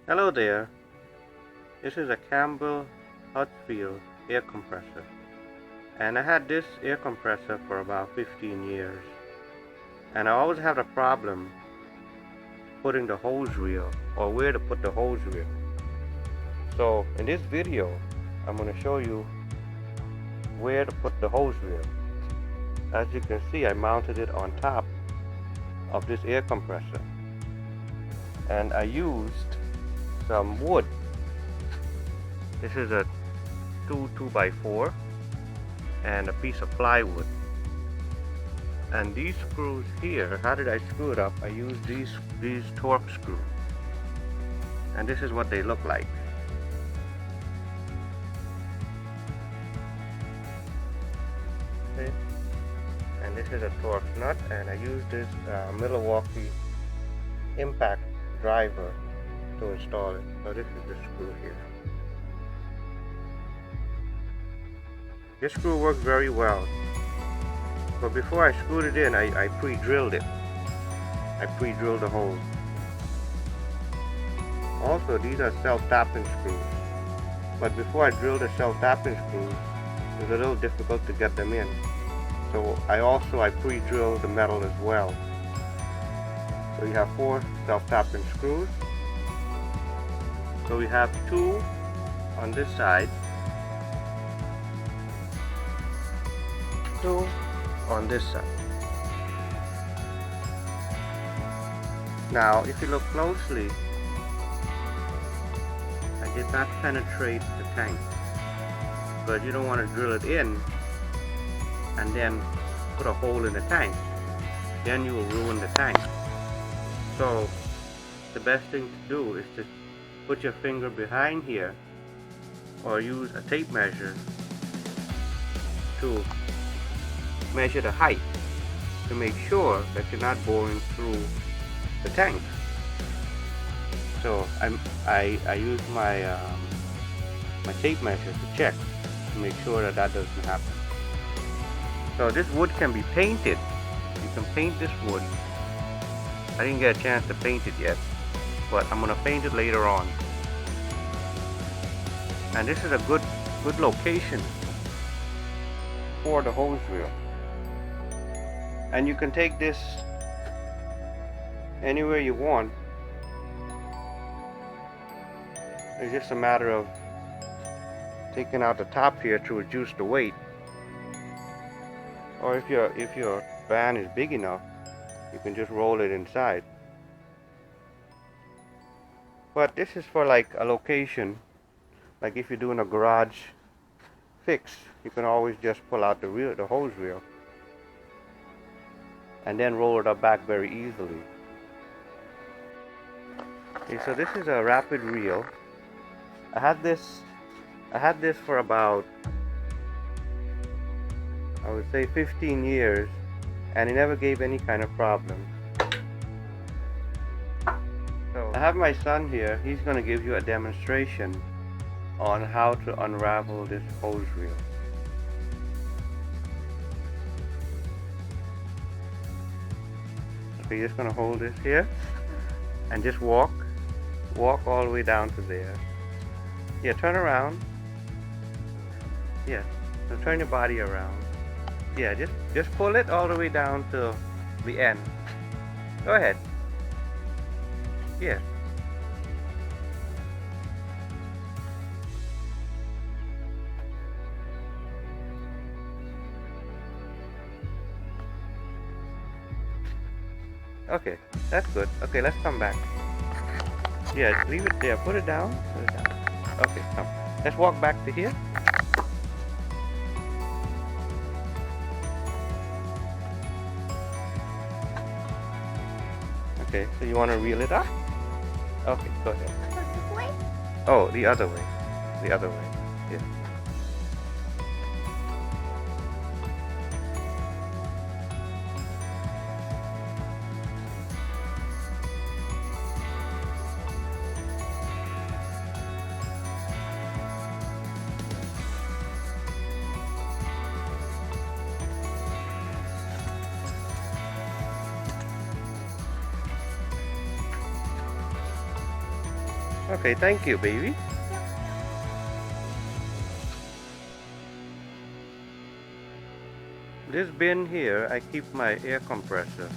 Hello there, this is a Campbell Hudfield air compressor, and I had this air compressor for about 15 years, and I always had a problem putting the hose reel or where to put the hose reel. So in this video I'm going to show you where to put the hose reel. As you can see, I mounted it on top of this air compressor, and I used some wood. This is a 2x4 and a piece of plywood. And these screws here, how did I screw it up? I used these torque screws. And this is what they look like. Okay. And this is a torque nut, and I used this Milwaukee impact driver to install it. So this is the screw here. This screw works very well, but before I screwed it in, I pre-drilled it. I pre-drilled the hole. Also, these are self-tapping screws, but before I drilled the self-tapping screws, it was a little difficult to get them in. So I pre-drilled the metal as well. So you have 4 self-tapping screws. So we have 2 on this side, 2 on this side. Now if you look closely, I did not penetrate the tank, but you don't want to drill it in and then put a hole in the tank. Then you will ruin the tank. So the best thing to do is to put your finger behind here or use a tape measure to measure the height to make sure that you're not boring through the tank. So I use my my tape measure to check to make sure that that doesn't happen. So this wood can be painted. You can paint this wood. I didn't get a chance to paint it yet, but I'm gonna paint it later on. And this is a good location for the hose reel. And you can take this anywhere you want. It's just a matter of taking out the top here to reduce the weight. Or if your van is big enough, you can just roll it inside. But this is for like a location, like if you're doing a garage fix, you can always just pull out the hose reel and then roll it up back very easily. Okay, so this is a rapid reel. I had this for about, I would say 15 years, and it never gave any kind of problem. So I have my son here. He's going to give you a demonstration on how to unravel this hose reel. So you're just going to hold this here and just walk all the way down to there. Yeah, turn around. Yeah, so turn your body around. Yeah, just pull it all the way down to the end. Go ahead. Yeah. Okay, that's good. Okay, let's come back. Yeah, leave it there. Put it down. Put it down. Okay, come. Let's walk back to here. Okay, so you want to reel it up? Okay, go ahead. This way? Oh, the other way. The other way. Yeah. Okay, thank you, baby. This bin here, I keep my air compressor.